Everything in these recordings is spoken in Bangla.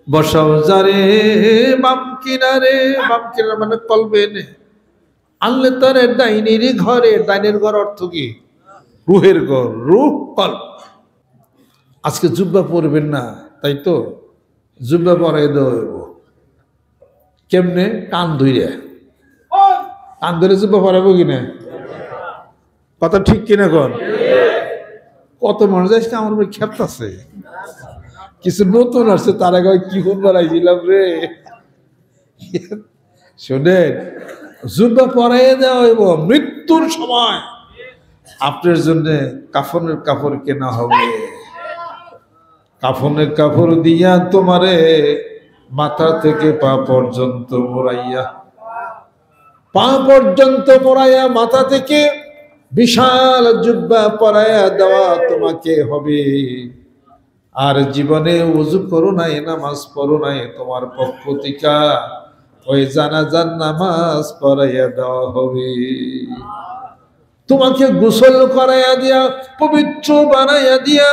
বসাও যারে বাম কিনারে, বাম কিনারে মানে কলবে নে আনলে তার ডাইনির ঘরে। ডাইনের ঘর অর্থ কি? রুহের ঘর, রুহ কল। আজকে জুব্বা পরবেন না, তাই তো জুব্বা পরাই দেব কেমনে? কান ধুইরে, কান ধরে জুব্বা পরাবো কিনা? কথা ঠিক কিনা কন? কত মানুষ আজকে আমার উপরে ক্ষেপ আছে, কিছু নতুন আসছে, তার আগে কি ফোন বানাইছিলাম রে। শোনেন, জুব্বা পরাইয়ে দেওয়া হইব মৃত্যুর সময়। আপনার জন্য কাফনের কাপড় কেনা হবে, কাফনের কাপড় দিয়া তোমারে মাথা থেকে পা পর্যন্ত মোড়াইয়া, পা পর্যন্ত মোড়াইয়া মাথা থেকে বিশাল জুব্বা পরাইয়া দেওয়া তোমাকে হবে। আর জীবনে ওযু করো নাই, নামাজ পড়ো নাই, তোমার পক্ষ থেকে ওই জানাজার নামাজ পড়াইয়া দেওয়া হবে। তোমাকে গোসল করাইয়া দিয়া, পবিত্র বানাইয়া দিয়া,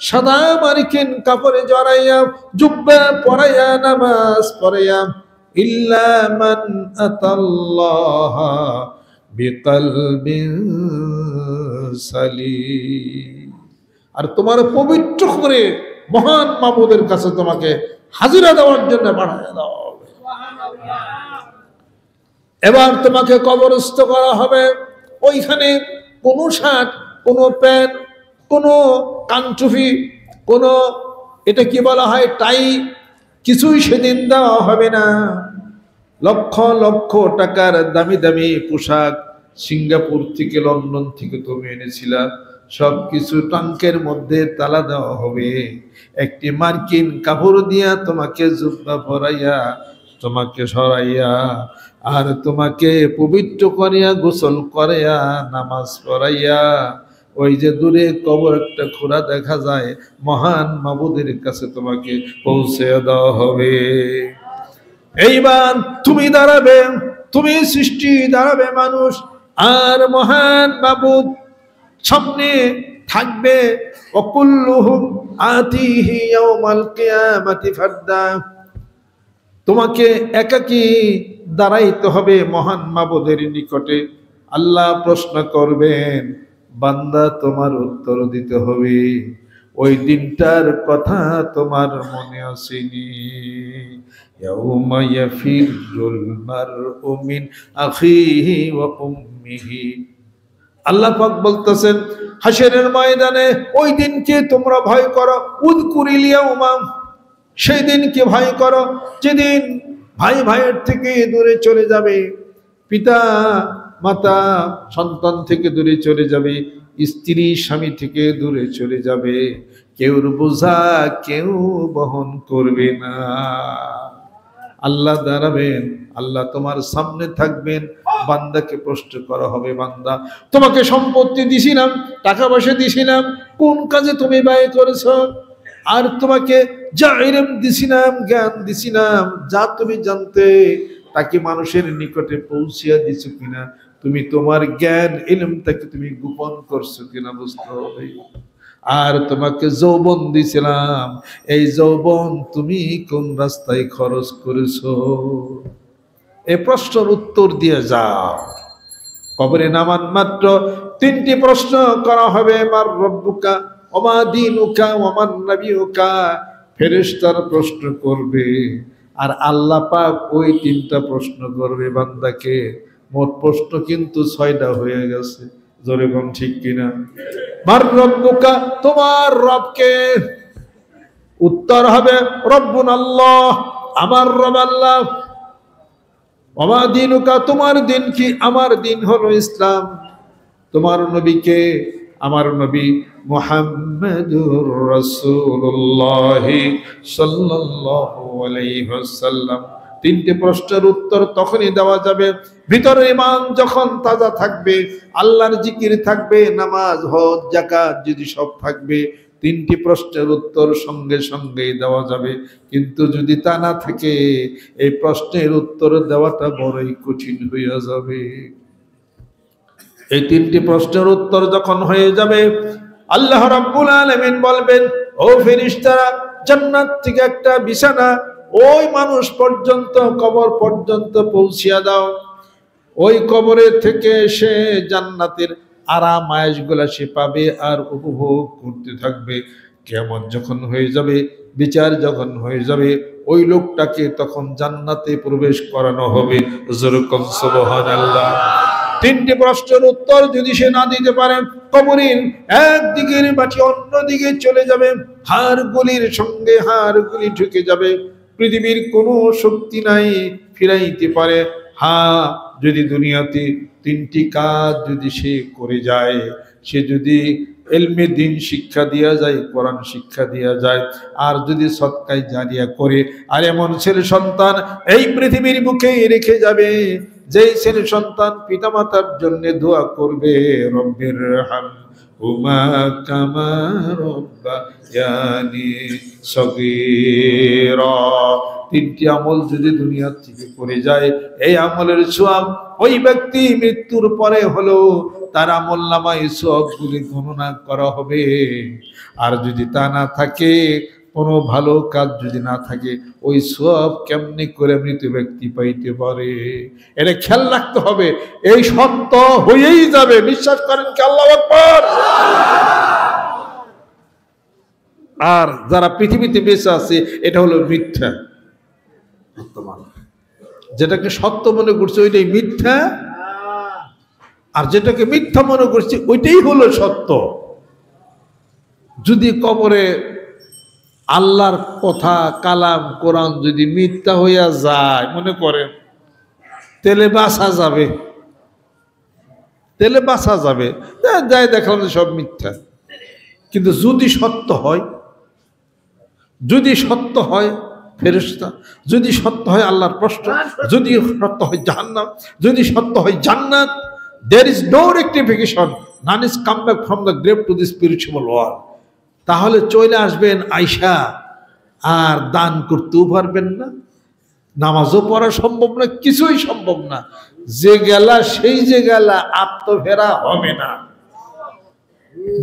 সাদা মার্কিন কাপড়ে জড়াইয়া, জুব্বা পরাইয়া, নামাজ পড়াইয়া, ইল্লা মান আতাল্লাহ বিকলবিন সালিম। আর তোমার পবিত্র করে মহান মাবুদের কাছে তোমাকে হাজিরা দেওয়ার জন্য পাঠাইয়া দেওয়া হবে। এবার তোমাকে কবরস্থ করা হবে। ওইখানে কোনো শার্ট, কোনো প্যান্ট, কোনো কানটুফি, কোনো এটা কি বলা হয় টাই, কিছুই সেদিন দেওয়া হবে না। লক্ষ লক্ষ টাকার দামি দামি পোশাক সিঙ্গাপুর থেকে, লন্ডন থেকে তুমি এনেছিলা, সব কিছু ট্রাঙ্কের মধ্যে তালা দেওয়া হবে। একটি মার্কিন কাপড় দিয়া তোমাকে জুব্বা পরাইয়া, তোমাকে সরাইয়া, আর তোমাকে পবিত্র করিয়া, গোসল করাইয়া, নামাজ পড়াইয়া, ওই যে দূরে কবর একটা খোঁড়া দেখা যায়, মহান মাবুদের কাছে তোমাকে পৌঁছে দেওয়া হবে। এইবার তুমি দাঁড়াবে, তুমি সৃষ্টি দাঁড়াবে মানুষ, আর মহান মাবুদ সামনে থাকবে। ওয়াকুল্লুহুম আতিহি ইয়াউমাল কিয়ামাতি ফারদা। তোমাকে একাকী দাঁড়াইতে হবে মহান মাবুদের নিকটে। আল্লাহ প্রশ্ন করবেন, বান্দা তোমার উত্তর দিতে হবে। ওই দিনটার কথা তোমার মনে আসেনি? ইয়াউমা ইয়াফিরুল মারউ মিন আখিহি ওয়া উম্মিহি। আল্লাহ পাক বলতেছেন, হাসরের ময়দানে ওই দিনকে তোমরা ভয় করো। উযকুরিল ইয়াউমা, সেই দিনকে ভয় করো যেদিন ভাই ভাইয়ের থেকে দূরে চলে যাবে, পিতা মাতা সন্তান থেকে দূরে চলে যাবে, স্ত্রী স্বামী থেকে দূরে চলে যাবে, কেউর বোঝা কেউ বহন করবে না। আল্লাহ দাঁড়াবেন, আল্লাহ তোমার সামনে থাকবেন, বান্দাকে প্রশ্ন করা হবে, বান্দা তোমাকে সম্পত্তি দিছিলাম, টাকা পয়সা দিছিলাম, কোন কাজে তুমি ব্যয় করেছো? আর তোমাকে যা ইলম দিছিলাম, জ্ঞান দিছিলাম, যা তুমি জানতে, তাকে মানুষের নিকটে পৌঁছিয়া দিছো কিনা? তুমি তোমার জ্ঞান ইলমটাকে তুমি গোপন করছো কিনা বুঝতে হবে। আর তোমাকে যৌবন দিছিলাম, এই যৌবন তুমি কোন রাস্তায় খরচ করেছো? এই প্রশ্নের উত্তর দিয়ে যাও। কবরে নামান মাত্র তিনটি প্রশ্ন করা হবে, মার রব্বুকা ওমা দীনুকা ওমান নবিয়ুকা। ফেরেশতারা প্রশ্ন করবে, আর আল্লাহ পাক ওই তিনটা প্রশ্ন করবে বান্দাকে। মোট প্রশ্ন কিন্তু 6টা হয়ে গেছে। জোরে বল ঠিক কিনা? মার রব্বুকা, তোমার রবকে। উত্তর হবে রব্বুন আল্লাহ, আমার রব আল্লাহ। ওমা দীনুকা, তোমার দিন কি? আমার দিন হলো ইসলাম। তোমার নবীকে? আমার নবী মুহাম্মাদুর রাসূলুল্লাহ সাল্লাল্লাহু আলাইহি ওয়াসাল্লাম। তিনটি প্রশ্নের উত্তর তখনই দেওয়া যাবে ভিতরে ঈমান যখন তাজা থাকবে, আল্লাহর জিকির থাকবে, নামাজ হজ যাকাত যদি সব থাকবে, তিনটি প্রশ্নের উত্তর সঙ্গে সঙ্গেই দেওয়া যাবে। কিন্তু যদি তা না থাকে, এই প্রশ্নের উত্তর দেওয়াটা বড়ই কঠিন হয়ে যাবে। এই তিনটি প্রশ্নের উত্তর যখন হয়ে যাবে, আল্লাহ রাব্বুল আলামিন বলবেন, ও ফেরেশতারা জান্নাত থেকে একটা বিছানা ওই মানুষ পর্যন্ত, কবর পর্যন্ত পৌঁছিয়া দাও। ওই কবরে থেকে সে জান্নাতের আরাম আয়েশগুলা সে পাবে আর উপভোগ করতে থাকবে। কেমন যখন হয়ে যাবে, বিচার যখন হয়ে যাবে, ওই লোকটাকে তখন জান্নাতে প্রবেশ করানো হবে। যেরকম সুবহানাল্লাহ। তিনটি প্রশ্নের উত্তর যদি সে না দিতে পারে, কবরের একদিকের বাটি অন্যদিকে চলে যাবে, হাড়গুলির সঙ্গে হাড়গুলি ঢুকে যাবে। পৃথিবীর কোনো শক্তি নাই ফিরাইতে পারে। হ্যাঁ, যদি দুনিয়াতে তিনটি কাজ যদি সে করে যায়, সে যদি ইলমে দ্বীন শিক্ষা দেওয়া যায়, কোরআন শিক্ষা দেওয়া যায়, আর যদি সদকায়ে জারিয়া করে, আর এমন ছেলে সন্তান এই পৃথিবীর বুকে রেখে যাবে, যেই ছেলে সন্তান পিতামাতার জন্য দোয়া করবে, রব্বির হামহুমা কামা রাব্বায়ানি সগীরা। তিনটি আমল যদি দুনিয়া থেকে করে যায়, এই আমলের সওয়াব ওই ব্যক্তি মৃত্যুর পরে হলো তার আমলনামায় সওয়াবগুলি গণনা করা হবে। আর যদি তা না থাকে, কোনো ভালো কাজ যদি না থাকে, ওই সওয়াব কেমনি করে মৃত ব্যক্তি পাইতে পারে? এটা খেয়াল রাখতে হবে। এই সত্য হয়েই যাবে, বিশ্বাস করেন কি? আল্লাহু আকবার। আর যারা পৃথিবীতে বেঁচে আছে, এটা হলো মিথ্যা। যেটাকে সত্য মনে করছে ওইটাই মিথ্যা, আর যেটাকে মিথ্যা মনে করছে ওইটাই হলো সত্য। যদি কবরে আল্লাহর কথা, কালাম, কোরআন যদি মিথ্যা হইয়া যায়, মনে করেন, তেলে বাঁচা যাবে, তেলে বাঁচা যাবে, যাই দেখলাম সব মিথ্যা। কিন্তু যদি সত্য হয়, যদি সত্য হয় ফেরেশতা, যদি সত্য হয় আল্লাহর প্রশ্ন, যদি সত্য হয় জাহান্নাম, যদি সত্য হয় জান্নাত, there is no rectification, none is come back from the grave to the spiritual world। তাহলে চলে আসবেন আয়সা, আর দান করতেও পারবেন না, নামাজও পড়া সম্ভব না, কিছুই সম্ভব না। যে গেলা সেই যে গেলা, আত্মফেরা হবে না।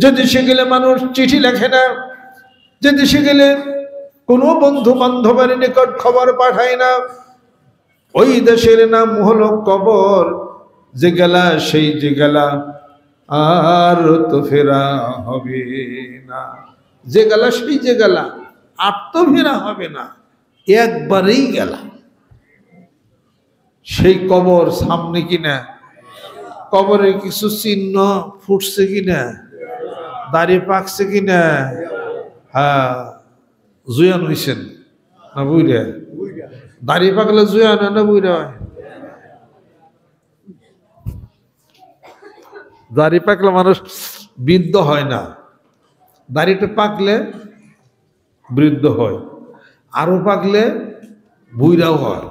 যে দেশে গেলে মানুষ চিঠি লেখে না, যে দেশে গেলে কোনো বন্ধু বান্ধবের নিকট খবর পাঠায় না, ওই দেশের নাম হলো কবর। যে গেলা সেই যে গেলা, আর তো ফেরা হবে না। যে গেলা সেই যে গেলা, আর তো ফেরা হবে না, একবারেই গেলা। সেই কবর সামনে কিনা, কবরে কিছু চিহ্ন ফুটছে কিনা, দাড়ি পাকছে কিনা, হ্যাঁ, জুয়ান হইছেন না বুইরা? দাড়ি পাকলে জুয়ান না বুইরা হয়? দাড়ি পাকলে মানুষ বৃদ্ধ হয় না, দাড়িটা পাকলে বৃদ্ধ হয়, আরো পাকলে বুইরাও হয়,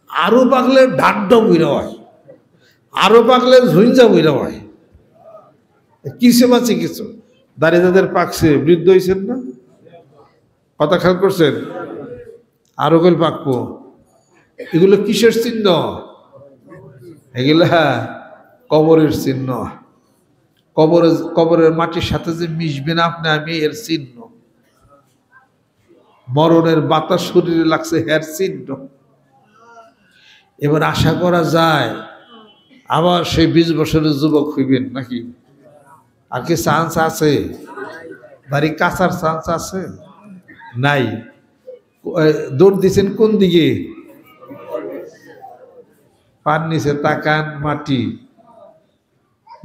আরো পাকলে ডাড্ডা বুইরা হয়, আরো পাকলে ঝুঞ্জা বুইরা হয়। কিসে বাঁচে কিছু? দাড়ি যাদের পাকছে বৃদ্ধ হয়েছেন না? কথা খেয়াল করছেন? আরো গেল পাকবো। এগুলো কিসের চিহ্ন? এগুলা কবরের চিহ্ন। কবরের মাটির সাথে যে মিশবে না আপনি আমি, এর চিহ্ন। মরণের বাতাস শরীরে লাগছে, এর চিহ্ন। এবার আশা করা যায় আবার সেই 20 বছরের যুবক হইবেন নাকি? আর কি চান্স আছে? দাড়ি কাঁচার চান্স আছে? নাই। দৌড় দিচ্ছেন কোন দিকে? পার নিচে তাকান, মাটি,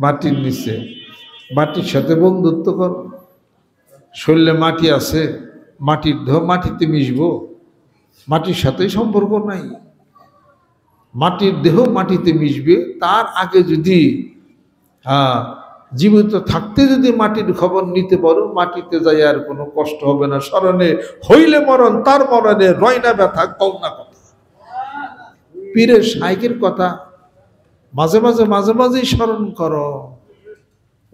মাটির নিচে, মাটির সাথে বন্ধুত্ব কর। শরীরে মাটি আছে, মাটির দেহ মাটিতে মিশবো, মাটির সাথেই সম্পর্ক নাই। মাটির দেহ মাটিতে মিশবে। তার আগে যদি জীবিত থাকতে যদি মাটির খবর নিতে পারো, মাটিতে যাই আর কোনো কষ্ট হবে না। স্মরণে হইলে মরণ, তার মরণে রয় না ব্যথা, কও না কথা। পীরের শাইখের কথা মাঝে মাঝে মাঝে মাঝেই স্মরণ করো।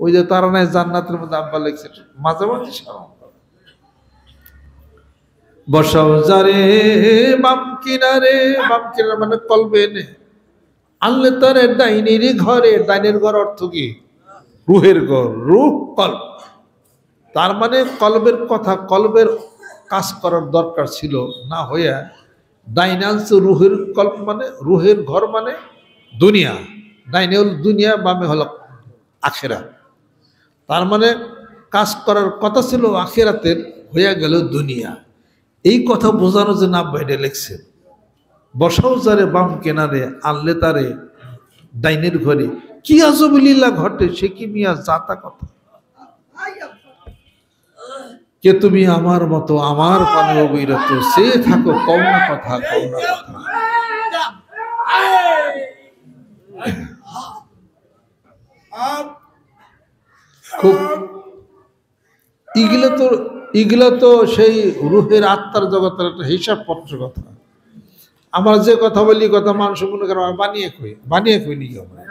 ওই যে তারা নাই জান্নাতের মধ্যে আব্বা লেগছে, মাঝে মাঝে স্মরণ করো। বসাও যারে বাম কিনারে, বাম কিনারে মানে কলবে নে আনলে তারে ডাইনির ঘরে। ডাইনের ঘর অর্থ কি? রুহের ঘর, রুহ কলব। তার মানে কলবের কথা, কলবের কাজ করার দরকার ছিল না হইয়া ডাইনে আনছে রুহের কল্প মানে রুহের ঘর মানে দুনিয়া, ডাইনে হল দুনিয়া, বামে হল আখেরা। তার মানে কাজ করার কথা ছিল আখেরাতের, হইয়া গেল দুনিয়া। এই কথা বোঝানোর জন্য আব্বা এটা লিখছে, বসাও যারে বাম কেনারে, আনলে তারে ডাইনের ঘরে, কি আজবলীলা ঘটে সে কি মিয়া জাতা কথা। কে তুমি আমার মতো আমার পানে অবিরত, সে থাকো কও না কথা, কও না কথা। খুব ইগুলো তো সেই রুহের আত্মার জগতের একটা হিসাব পত্র কথা। আমরা যে কথা বলি কথা মানুষ মনে করে বানিয়ে কই নি আমরা।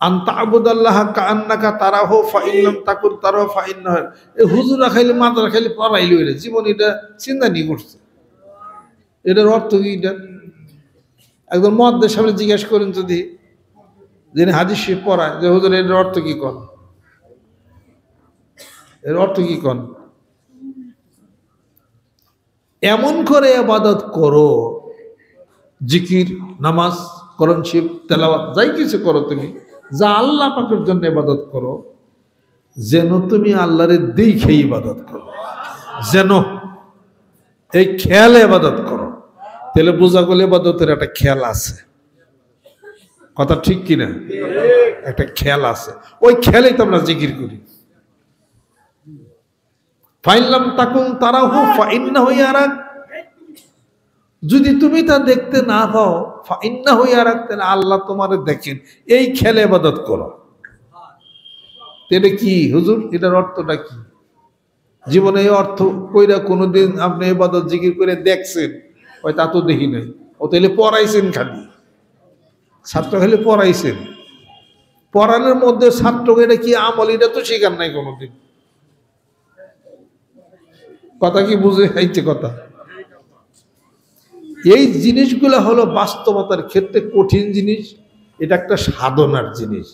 আনতা আবুদাল্লাহ কাআন্নাকা তারাহু ফাইন লাম তাকুন তারাহু ফাইন্নাহু। এই হুজুরা খাইলে মাদ্রা খাইলে পড়াইলো, এর জীবন এটা চিন্তা নি করছে। এটার অর্থ কি? এটা একজন মুহাদ্দিস সাহেব জিজ্ঞেস করেন, যদি যিনি হাদিস পড়ায়, যে হুজুর এর অর্থ কি কোন, এর অর্থ কি কোন? এমন করে ইবাদত করো, জিকির, নামাজ, কোরআন শরীফ তেলাওয়াত যাই কিছু করো তুমি, যা আল্লাহ পাকের জন্য ইবাদত করো, যেন তুমি আল্লাহরে দেখে ইবাদত করো, যেন এই খেয়ালে ইবাদত করো। তাহলে বোঝা গেল ইবাদতের একটা খেয়াল আছে। কথা ঠিক কিনা? একটা খেয়াল আছে, ওই খেয়ালেই তো আমরা জিকির করি। ফাইনলাম তাকুন তারাহু ফাইন্নাহু ইয়ারাক, যদি তুমি তা দেখতে না পাও, ফাইন্নাহু ইয়ারাক, তাহলে আল্লাহ তোমারে দেখেন, এই খেলে ইবাদত করো। এটা কি হুজুর, এটার অর্থটা কি? জীবনে এই অর্থ কইরা কোনোদিন আপনি ইবাদত জিকির করে দেখছেন? ওই তা তো দেখি নাই। ও তাহলে পড়াইছেন, খালি ছাত্র খালি পড়াইছেন। পড়ানোর মধ্যে ছাত্রকে এটা কি আমল, এটা তো শেখার নাই কোনোদিন। কথা কি বুঝে খাইছে কথা? এই জিনিসগুলো হলো বাস্তবতার ক্ষেত্রে কঠিন জিনিস, এটা একটা সাধনার জিনিস।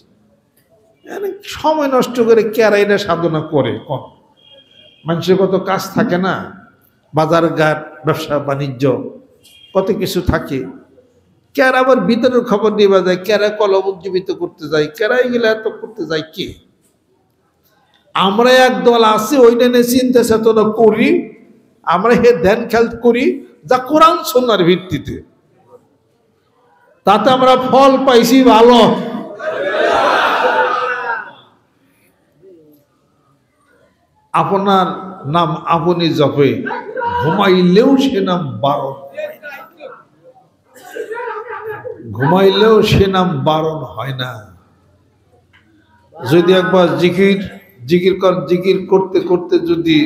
সময় নষ্ট করে কেরা এটা সাধনা করে? কম মানুষের কত কাজ থাকে না, বাজার ঘাট, ব্যবসা বাণিজ্য, কত কিছু থাকে। কেরা আবার ভিতরের খবর নিয়ে যায়, কেরা কলম উজ্জীবিত করতে যায়, কেরা এগুলো এত করতে যায় কে? আমরা একদল আছি, ওইটা নিয়ে চিন্তা চেতনা করি, আমরা হে ধ্যান খেয়াল করি যা কোরআন সুন্নাহর ভিত্তিতে, তাতে আমরা ফল পাইছি ভালো। আপনার নাম আপনি জপে, ঘুমাইলেও সে নাম বারণ, ঘুমাইলেও সে নাম বারণ হয় না। যদি একবার জিকির করতে করতে যদি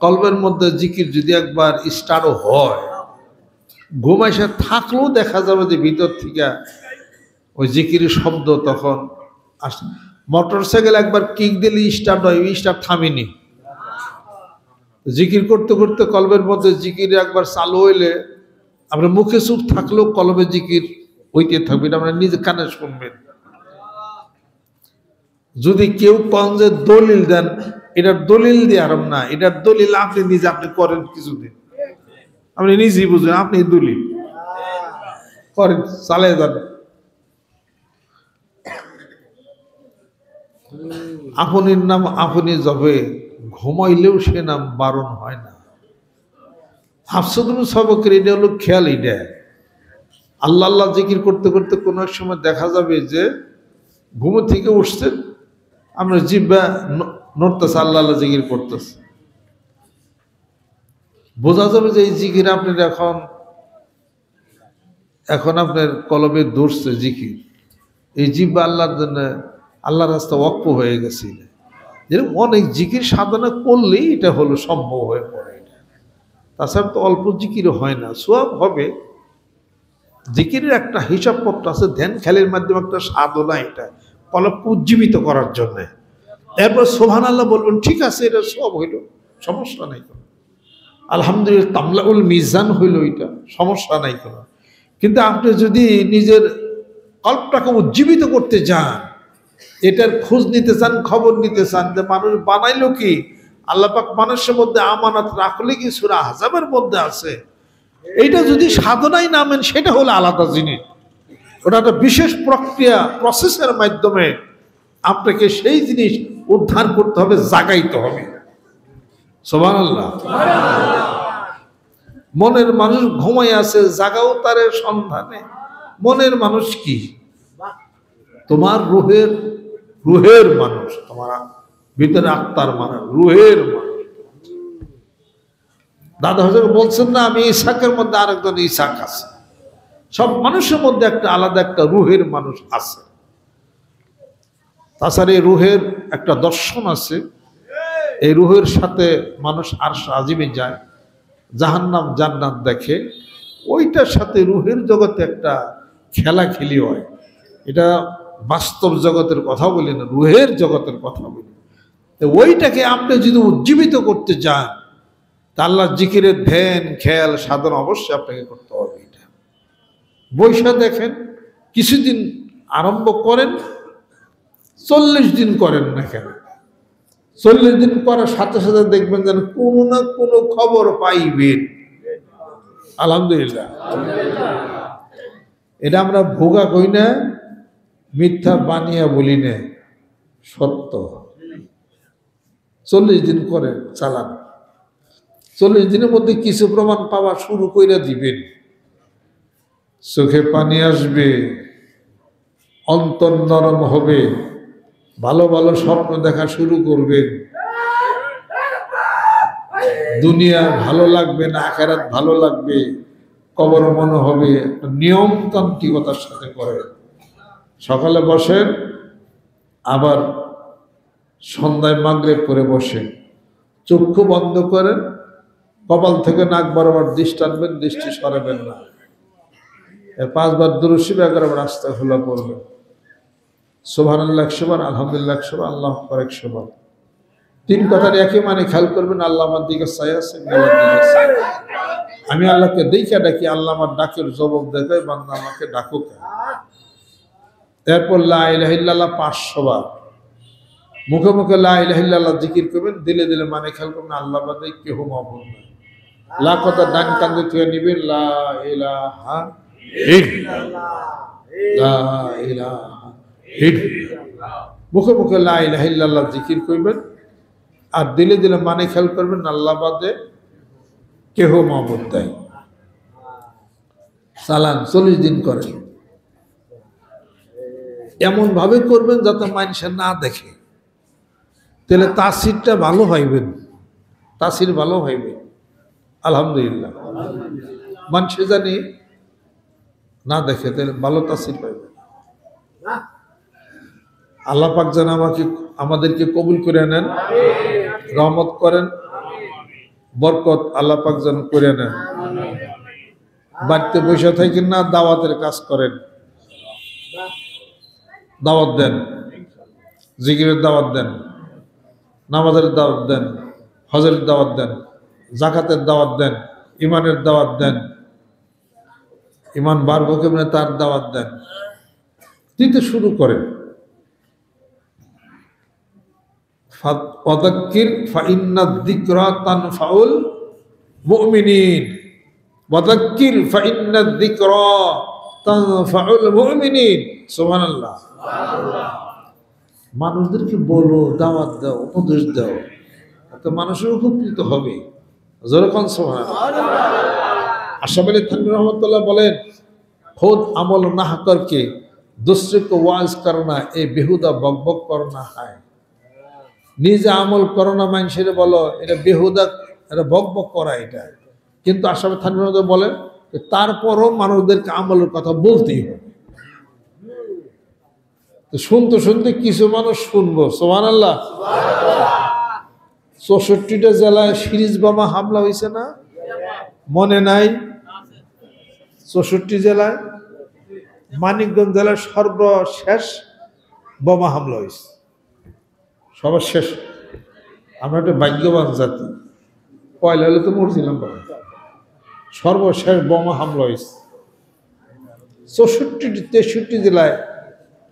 কলবের মধ্যে জিকির যদি একবার স্টার্টও হয়, ঘুমাইসে থাকলেও দেখা যাবে যে ভিতর থেকে ওই জিকিরের শব্দ তখন আসে। মোটরসাইকেল একবার কিক দিলে স্টার্ট হয়, স্টার্ট থামেনি। জিকির করতে করতে কলবের মধ্যে জিকির একবার চালু হইলে আপনার মুখে চুপ থাকলেও কলবে জিকির হইতে থাকবে, আপনার নিজে কানে শুনবেন। যদি কেউ কন যে দলিল দেন, এটার দলিল দিয়ে আরাম না, এটার দলিল আপনি নিজে আপনি করেন, কিছুদিন আপনি নিজেই বুঝবেন, আপনি দলিল করেন, চালিয়ে যান। আপনির নাম আপনি জপে, ঘুমাইলেও সে নাম বারণ হয় না। হাফসুদুল সবকের এটা হলো খেয়াল। এটা আল্লাহ আল্লাহ জিকির করতে করতে কোনো এক সময় দেখা যাবে যে ঘুম থেকে উঠছেন, আমরা জিহ্বা নড়তেছে, আল্লাহ আল্লাহ জিকির করতেছে, বোঝা যাবে যে এই জিকির আপনার এখন আপনার কলবে ধরছে জিকির, এই জিহ্বা আল্লাহর জন্য, আল্লাহর রাস্তা ওয়াকফ হয়ে গেছে। যেরকম অনেক জিকির সাধনা করলেই এটা হলো সম্ভব হয়ে পড়ে। এটা তাছাড়া তো অল্প জিকিরও হয় না, সওয়াব হবে। জিকিরের একটা হিসাবপত্র আছে, ধ্যান খেলের মাধ্যমে একটা সাধনা, এটা কলবকে উজ্জীবিত করার জন্যে। এরপর সুবহানাল্লাহ বলবেন, ঠিক আছে, এটা সব হইল, সমস্যা নাই কোনো। আলহামদুলিল্লাহ তামলাউল মিজান হইল, এটা সমস্যা নাই কোনো। কিন্তু আপনি যদি নিজের কল্পটাকে উজ্জীবিত করতে যান, এটার খোঁজ নিতে চান, খবর নিতে চান যে মানুষ বানাইলো কি, আল্লাহ পাক মানুষের মধ্যে আমানত রাখলে কি সূরা আহজাবের মধ্যে আছে। এইটা যদি সাধনায় নামেন সেটা হলো আলাদা জিনিস, ওটা একটা বিশেষ প্রক্রিয়া প্রসেসের মাধ্যমে আপনাকে সেই জিনিস উদ্ধার করতে হবে, জাগাইতে হবে। সুবহানাল্লাহ। মনের মানুষ ঘুমাই আছে, জাগাও তারের সন্ধানে। মনের মানুষ কি? তোমার রুহের মানুষ, তোমার ভিতরে আত্মার মানুষ, রুহের মানুষ। দাদা হুজুর বলছেন না, আমি ইসাকের মধ্যে আরেকজন ইসাক আছে। সব মানুষের মধ্যে একটা আলাদা একটা রুহের মানুষ আছে। তাছাড়া এই রুহের একটা দর্শন আছে, এই রুহের সাথে মানুষ আরশ আজিমে যায়, জাহান্নাম জান্নাত দেখে, ওইটার সাথে রুহের জগতে একটা খেলাখেলি হয়। এটা বাস্তব জগতের কথা বলি না, রুহের জগতের কথা বলি। ওইটাকে আপনি যদি উজ্জীবিত করতে চান, তা আল্লাহর জিকিরের ধ্যান খেয়াল সাধন অবশ্যই আপনাকে করতে হবে। এটা বৈশা দেখেন, কিছুদিন আরম্ভ করেন, 40 দিন করেন না কেন, 40 দিন করার সাথে সাথে দেখবেন যেন কোনো না কোনো খবর পাইবেন। আলহামদুলিল্লাহ। এটা আমরা ভোগা কই না, মিথ্যা বানিয়া বলি না, সত্য। 40 দিন করে চালান, 40 দিনের মধ্যে কিছু প্রমাণ পাওয়া শুরু করে দিবেন। চোখে পানি আসবে, অন্তর নরম হবে, ভালো ভালো স্বপ্ন দেখা শুরু করবেন। দুনিয়া ভালো লাগবে না, আখিরাত ভালো লাগবে, কবর মনে হবে। নিয়মতান্ত্রিকতার সাথে করেন। সকালে বসেন, আবার সন্ধ্যায় মাগরিব করে বসেন, চক্ষু বন্ধ করেন, কপাল থেকে নাক বরাবর দৃষ্টি টানবেন, দৃষ্টি সরাবেন না। 5 বার দুরূদ শরীফ, 11 বার আস্তাগফিরুল্লাহ পড়বেন। সুবহানাল্লাহ 100 বার, আলহামদুলিল্লাহ 100 বার, আল্লাহু আকবার 100 বার। 3 কথার একই মানে খেয়াল করবেন, আল্লাহ আমার দিকে চাই আছে, আমি আল্লাহকে দেখে ডাকি, আল্লাহ আমার ডাকের জবাব দেয়, বান্দা আমাকে ডাকুক। এরপর লা ইলাহা ইল্লাল্লাহ 500 বার, মুখে মুখে লা ইলাহা ইল্লাল্লাহ জিকির করবেন, দিলে দিলে মানে খেয়াল করবেন আল্লাহ বাদে কেহ মাবুদ নাই। লা কথা ডান কান্দে তুই নিবেন, লা ইলাহা ইল্লাল্লাহ, লা ইলাহা ইল্লাল্লাহ। মুখে মুখে লা ইলাহা ইল্লাল্লাহ জিকির করবেন, আর দিলে দিলে মানে খেয়াল করবেন আল্লাহ বাদে কেহ মাবুদ নাই। চালান, 40 দিন করেন। এমন ভাবে করবেন যাতে মানুষ না দেখে, তাহলে তাসিরটা ভালো হইবেন, তাসির ভালো হইবে। আলহামদুলিল্লাহ। মানুষ জানি না দেখে, তাহলে ভালো তাসির পাইবে। আল্লাহ পাক যেন আমাদেরকে কবুল করে নেন, রহমত করেন, বরকত আল্লাহ পাক যেন করে নেন। বাড়িতে বসে থাকেন না, দাওয়াতের কাজ করেন, দাওয়াত দেন, জিকিরের দাওয়াত দেন, নামাজের দাওয়াত দেন, হজের দাওয়াত দেন, জাকাতের দাওয়াত দেন, ইমানের দাওয়াত দেন, ইমান বাড়বো কেমনে তার দাওয়াত দেন, দিতে শুরু করেন। ওয়াযাক্কির ফাইন্নাদ যিকরা তানফাউল মুমিনিন, ওয়াযাক্কির ফাইন্নাদ যিকরা তানফাউল মুমিনিন। সুবহানাল্লাহ। মানুষদেরকে বলো, দাওয়াত দাও, উপদেশ দাও, এত মানুষের উপকৃত হবে। যেরকম সুবহানাল্লাহ। আশরাফ আলী থানভী রহমতুল্লাহ বলেন, खुद अमल ना करके दूसरे को वाज करना ए बेहुदा बकबक करना है। নিজে আমল করো না, মানুষের বলো এটা বেহুদা, এটা বকবক করা। এটা কিন্তু আশরাফ আলী থানভী রহমতুল্লাহ বলেন, তারপরও মানুষদেরকে আমলের কথা বলতেই হবে। শুনতে শুনতে কিছু মানুষ শুনবো। সুবহানাল্লাহ। 64টা জেলায় সিরিজ বোমা হামলা হয়েছে না, মনে নাই? 64 জেলায়, মানিকগঞ্জ জেলায় সর্বশেষ বোমা হামলা হয়েছে, সর্বশেষ। আমরা একটা ভাগ্যবান জাতি, পয়লা হলে তো মরছিলাম। সর্বশেষ বোমা হামলা হয়েছে 63 জেলায়,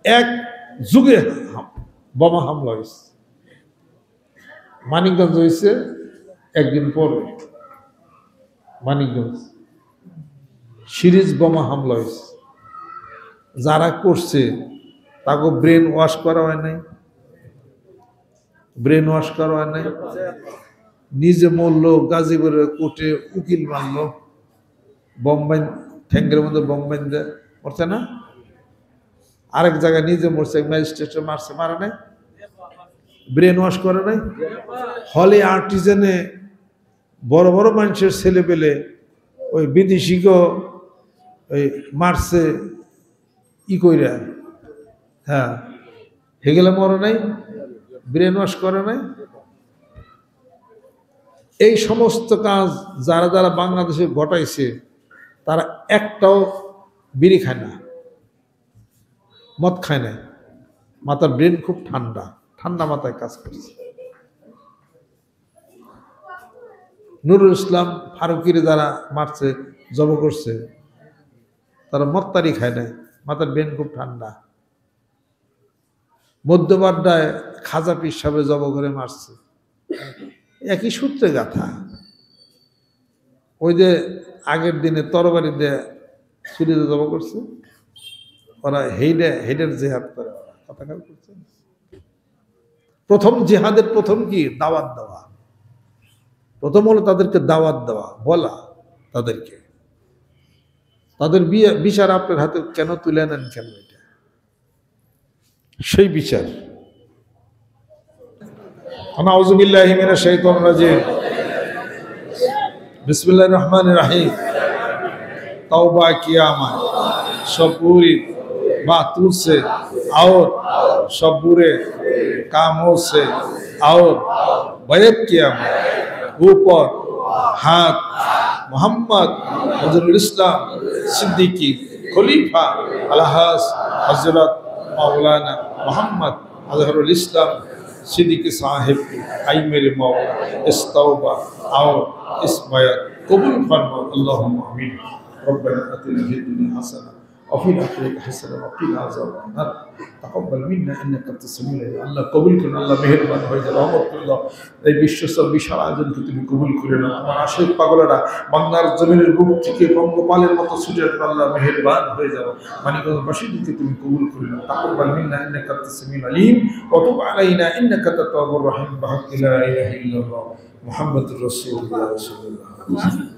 এক যুগে বোমা হামলা হয়েছে। মানিকগঞ্জ হয়েছে একদিন পরে, মানিকগঞ্জ সিরিজ বোমা হামলা হয়েছে। যারা করছে তাকে ব্রেন ওয়াশ করা হয় নাই, ব্রেন ওয়াশ করা হয় নাই। নিজে মরলো, গাজীপুরের কোর্টে উকিল মারলো, বোম্বাই ঠ্যাঙ্গের মধ্যে বোম্বাই মরছে না। আরেক জায়গায় নিজে মরছে, ম্যাজিস্ট্রেটে মারছে, মারা নাই, ব্রেন ওয়াশ করে নাই। হলে আর্টিজেনে বড় বড় মানুষের ছেলে পেলে ওই বিদেশিকে ওই মারছে ই কইরা, হ্যাঁ, হেগেলে মরে নাই, ব্রেন ওয়াশ করে নাই। এই সমস্ত কাজ যারা যারা বাংলাদেশে ঘটাইছে তারা একটাও বিড়ি খায় না, মদ খায় না, মাথার ব্রেন খুব ঠান্ডা, ঠান্ডা মাথায় কাজ করছে। নুরুল ইসলাম ফারুকিরে যারা মারছে, জব করছে, তারা মত্তারি খায় নাই, মাথার ব্রেন খুব ঠান্ডা। মধ্যবাড্ডায় খাজা পীর সাহেব জব করে মারছে, একই সূত্রে গাথা। ওই যে আগের দিনে তরবারি দিয়ে ছুরিতে জব করছে, ওরা হেডের জেহাদ করে, কথা খেয়াল করছে। প্রথম জিহাদের প্রথম কি দাওয়াত দেওয়া, প্রথম হলো তাদেরকে দাওয়াত দেওয়া, বলা তাদেরকে, তাদের বিচার আপনার হাতে কেন তুলে নেন, কেন, এটা সেই বিচার। আউযু বিল্লাহি মিনাশ শাইতানির রাজিম, बिस्मिल्लाहिर रहमानिर रहीम। तौबा किया मैं सब पूरी बातों से और सब बुरे कामों से और बैत किया मैं ऊपर हाथ मोहम्मद नजरुल इस्लाम सिद्दीकी खलीफा अलहास हजरत मौलाना मोहम्मद अजहरुल इस्लाम सिद्दीकी साहिब आई मेरे मौला इस तौबा और इस बयान कबूल फरमा, अल्लाहुम्मा आमीन। रब्बना आतिना फिद दुनिया हसना व फिल आखिरति हसना व किना अज़ाबन्नार। तक़ब्बल मिन्ना इन्नका अंतस समीउल अलीम। আল্লাহ কবুল করুন, আল্লাহ মেহেরবান হয়ে যান, রহমত করুন। এই বিশ্বসব বিশাল আয়োজনকে তুমি কবুল করে নাও। তোমার আশিক পাগলেরা বাংলার জমিনের বুক থেকে পঙ্গপালের মতো ছুটে আসবে, আল্লাহ মেহেরবান হয়ে যাও। মানিকগঞ্জবাসীদেরকে তুমি কবুল করে নাও। তাকাব্বাল মিন্না ইন্নাকা আনতাস সামিউল আলিম ওয়া তুব আলাইনা ইন্নাকা আনতাত তাওয়াবুর রহিম। বিহাক্কি লা ইলাহা ইল্লাল্লাহ মুহাম্মাদুর রাসূলুল্লাহ সাল্লাল্লাহু আলাইহি ওয়াসাল্লাম।